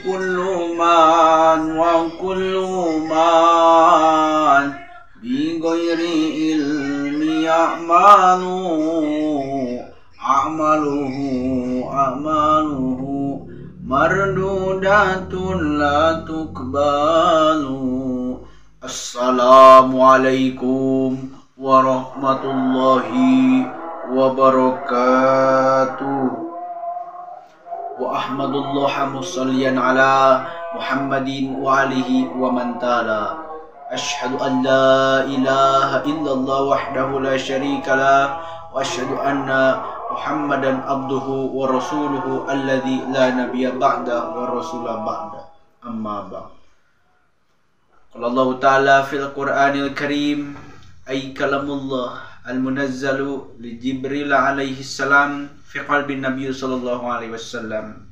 kullu man bi ghairi ilmi a'maluhu mardudatun la tuqbalu. Assalamualaikum warahmatullahi wabarakatuh. Wa ahmadullah musalliyan ala Muhammadin wa alihi wa man tala. Asyhadu an la ilaha illallah wahdahu la syarika lah wa asyhadu anna Muhammadan abduhu wa rasuluhu alladzi la nabiyya ba'da wa rasula ba'da. Amma ba'd. Qala Allah Ta'ala fil Qur'anil Karim ay kalamullah al-munazzalu li Jibril alaihi salam fi qalbin Nabi sallallahu alaihi wasallam.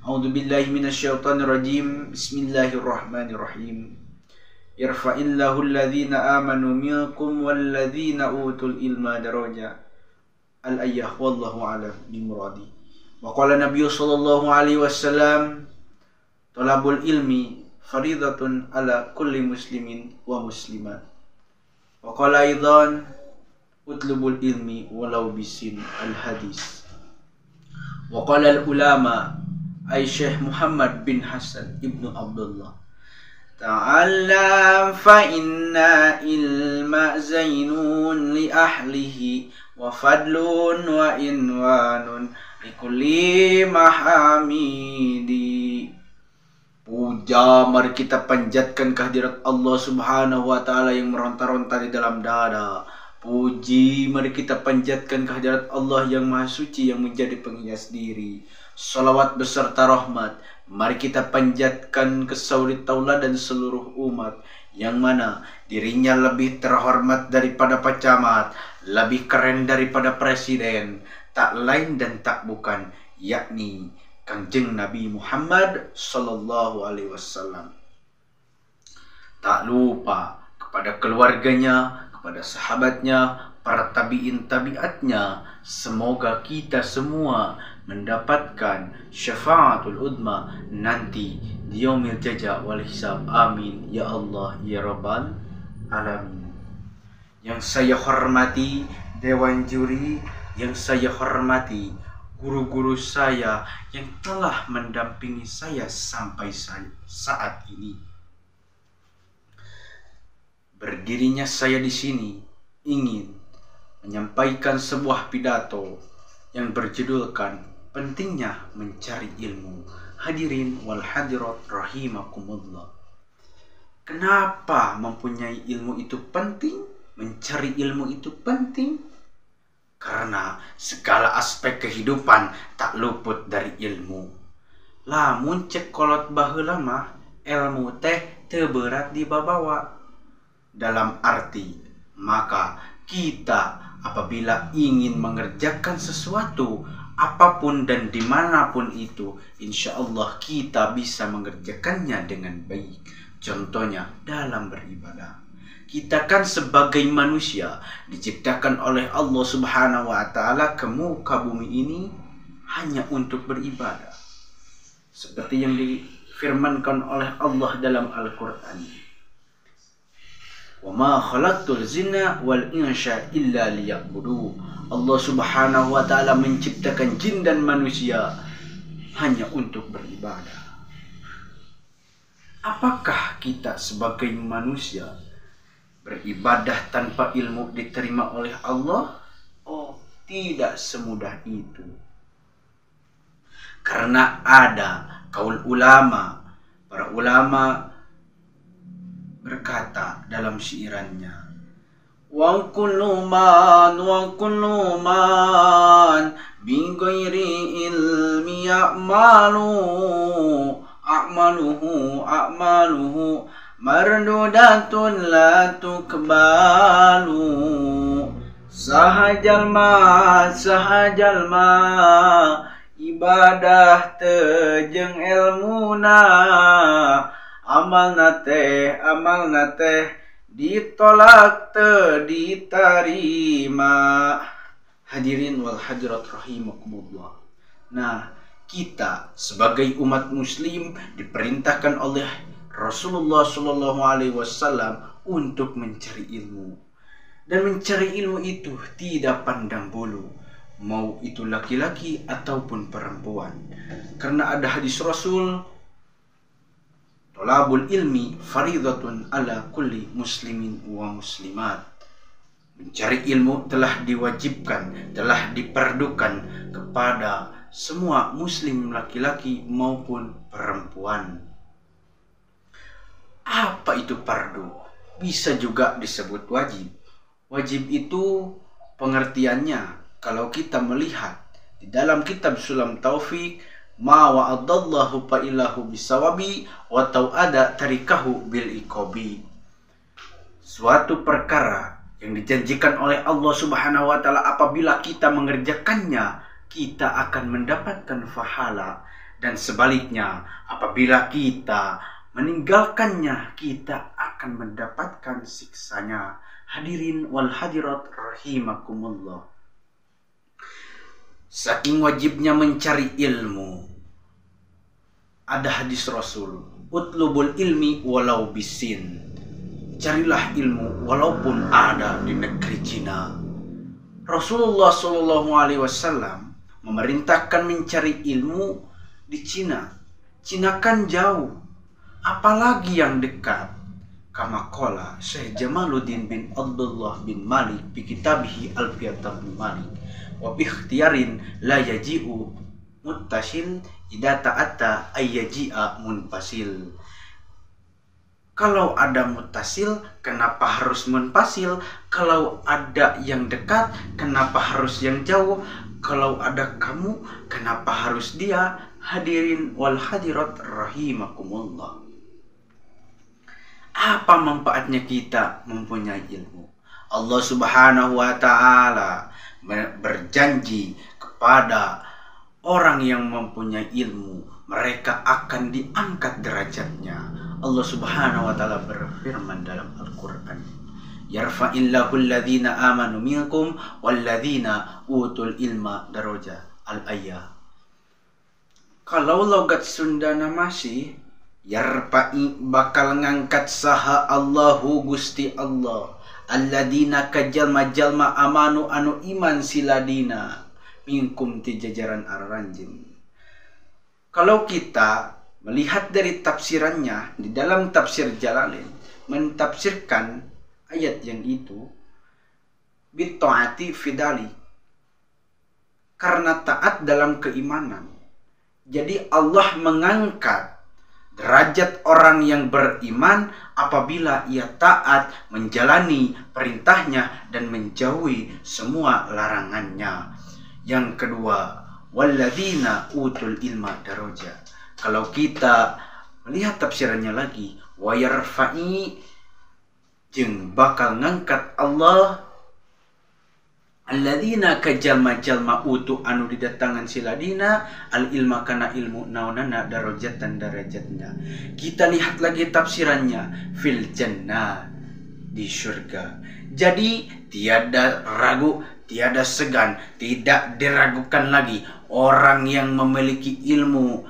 A'udzu billahi minasyaitonir rajim. Bismillahirrahmanirrahim. Yarfa'illahu alladhina amanu minkum walladhina utul ilma daraja. Al-ayah wallahu a'lam bimuradi. Wa qala Nabi sallallahu alaihi wasallam talabul ilmi faridatun ala kulli muslimin wa muslimat. Wa qala aidan utlubul ilmi walau bisin al-hadis. Wa qala al-ulama ay Syekh Muhammad bin Hasan ibnu Abdullah, ta'allam fa inna ilma zainun li ahlihi wa fadlun wa inwanun li kulli mahamidi. Puja mari kita panjatkan kehadirat Allah Subhanahu wa Ta'ala yang meronta-ronta di dalam dada. Puji mari kita panjatkan kehadirat Allah yang Maha Suci yang menjadi penghias diri. Salawat beserta rahmat mari kita panjatkan ke sauri tauladan seluruh umat yang mana dirinya lebih terhormat daripada pecamat, lebih keren daripada presiden, tak lain dan tak bukan yakni Kangjeng Nabi Muhammad sallallahu alaihi wasallam. Tak lupa kepada keluarganya, kepada sahabatnya, para tabi'in tabi'atnya. Semoga kita semua mendapatkan syafaatul udma nanti di yaumil jaza wal hisab. Amin ya Allah ya rabbal alamin. Yang saya hormati dewan juri, yang saya hormati guru-guru saya yang telah mendampingi saya sampai saat ini. Berdirinya saya di sini ingin menyampaikan sebuah pidato yang berjudulkan pentingnya mencari ilmu. Hadirin wal hadirat rahimakumullah. Kenapa mempunyai ilmu itu penting? Mencari ilmu itu penting karena segala aspek kehidupan tak luput dari ilmu. Lamun cek kolot baheula mah ilmu teh teu berat dibabawa. Dalam arti maka kita apabila ingin mengerjakan sesuatu apapun dan dimanapun itu, insya Allah kita bisa mengerjakannya dengan baik. Contohnya dalam beribadah. Kita kan sebagai manusia diciptakan oleh Allah Subhanahu wa Ta'ala ke muka bumi ini hanya untuk beribadah. Seperti yang difirmankan oleh Allah dalam Al-Quran. Wa ma khalaqtul jinna wal insya illa liya'budu. Allah Subhanahu wa Ta'ala menciptakan jin dan manusia hanya untuk beribadah. Apakah kita sebagai manusia beribadah tanpa ilmu diterima oleh Allah? Oh, tidak semudah itu. Karena ada kaul ulama, para ulama berkata dalam syairannya, wa kullu man bi ghairi ilmi a'maluhu mardudatun la tuqbalu. Sahajalma ibadah tejeng ilmuna, amalna teh ditolak teu diterima. Hadirin wal hadirat rahimakumullah. Nah, Kita sebagai umat muslim diperintahkan oleh Rasulullah SAW untuk mencari ilmu. Dan mencari ilmu itu tidak pandang bulu, mau itu laki-laki ataupun perempuan. Karena ada hadis Rasul, thalabul ilmi faridatun ala kulli muslimin wa muslimat. Mencari ilmu telah diwajibkan, telah diperdukan kepada semua muslim laki-laki maupun perempuan. Apa itu fardu? Bisa juga disebut wajib. Wajib itu pengertiannya, kalau kita melihat di dalam kitab Sulam Taufik, ma wa'adallahu fa'ilahu bisawabi wa tau'ada tarikahu bil iqabi. Suatu perkara yang dijanjikan oleh Allah Subhanahu wa taala, apabila kita mengerjakannya, kita akan mendapatkan pahala, dan sebaliknya apabila kita meninggalkannya, kita akan mendapatkan siksanya. Hadirin wal hadirat rahimakumullah. Saking wajibnya mencari ilmu, ada hadis Rasul, utlubul ilmi walau bisin. Carilah ilmu walaupun ada di negeri Cina. Rasulullah SAW memerintahkan mencari ilmu di Cina. Cina kan jauh, apalagi yang dekat. Kama qala Syekh Jamaluddin bin Abdullah bin Malik bi kitabihi Alfiyat bin Malik, wa bi ikhtiyarin la yaji'u muttasil idza ta'atta ayyaji'a munfasil. Kalau ada mutasil, kenapa harus munfasil? Kalau ada yang dekat, kenapa harus yang jauh? Kalau ada kamu, kenapa harus dia? Hadirin wal hadirat rahimakumullah. Apa manfaatnya kita mempunyai ilmu? Allah Subhanahu wa taala berjanji kepada orang yang mempunyai ilmu, mereka akan diangkat derajatnya. Allah Subhanahu wa taala berfirman dalam Al-Qur'an, yarfa'illahu alladhina amanu minkum walladhina utul ilma daraja. Al-ayah. Kalau logat Sundana masih, yarfa'i bakal ngangkat saha Allahu Gusti Allah alladhina kajalma-jalma amanu anu iman siladina minkum ti jajaran ar-ranjim. Kalau kita melihat dari tafsirannya, di dalam tafsir Jalalain mentafsirkan ayat yang itu bitta'ati fidali, karena taat dalam keimanan. Jadi Allah mengangkat derajat orang yang beriman apabila ia taat menjalani perintahnya dan menjauhi semua larangannya. Yang kedua, walladzina utul ilma daraja. Kalau kita melihat tafsirannya lagi, wa yarfa'i, jeung bakal ngangkat Allah alladzina kajalma-jalma utu anu didatangan siladina al ilma kana ilmu naunana darajatan darajatnya. Kita lihat lagi tafsirannya, fil jannah, di surga. Jadi tiada ragu, tiada segan, tidak diragukan lagi, orang yang memiliki ilmu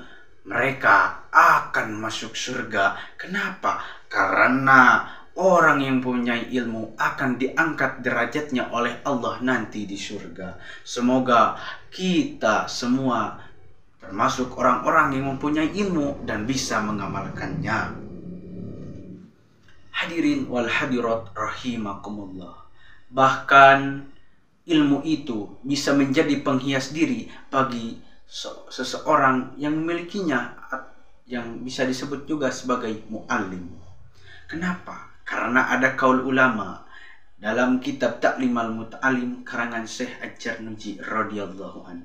mereka akan masuk surga. Kenapa? Karena orang yang punya ilmu akan diangkat derajatnya oleh Allah nanti di surga. Semoga kita semua termasuk orang-orang yang mempunyai ilmu dan bisa mengamalkannya. Hadirin wal hadirat rahimakumullah. Bahkan ilmu itu bisa menjadi penghias diri bagi seseorang yang memilikinya, yang bisa disebut juga sebagai mu'allim. Kenapa? Karena ada kaul ulama dalam kitab Ta'limal Muta'alim karangan Syekh Adjarnuji radhiyallahu an.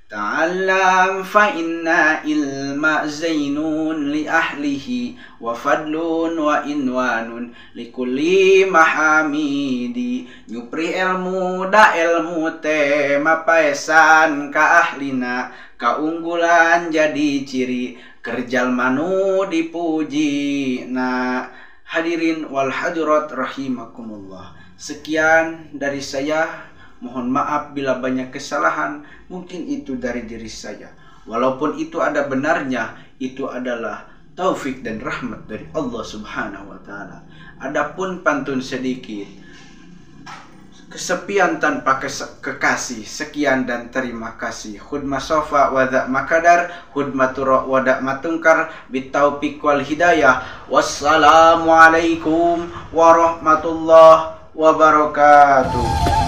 Ta'allam fa inna ilma zainun li ahlihi wa fadlun wa inwanun li kulli mahamidi. Nyupri ilmu da ilmu te mapaesan ka ahlina, kaunggulan jadi ciri kerjal manu dipuji. Nah, hadirin wal hadirat rahimakumullah. Sekian dari saya. Mohon maaf bila banyak kesalahan, mungkin itu dari diri saya. Walaupun itu ada benarnya, itu adalah taufik dan rahmat dari Allah Subhanahu wa taala. Adapun pantun sedikit, kesepian tanpa kekasih, sekian dan terima kasih. Khudma sofa wadak makadar, khudmatura wadak matungkar, bitaufiq wal hidayah. Wassalamualaikum warahmatullahi wabarakatuh.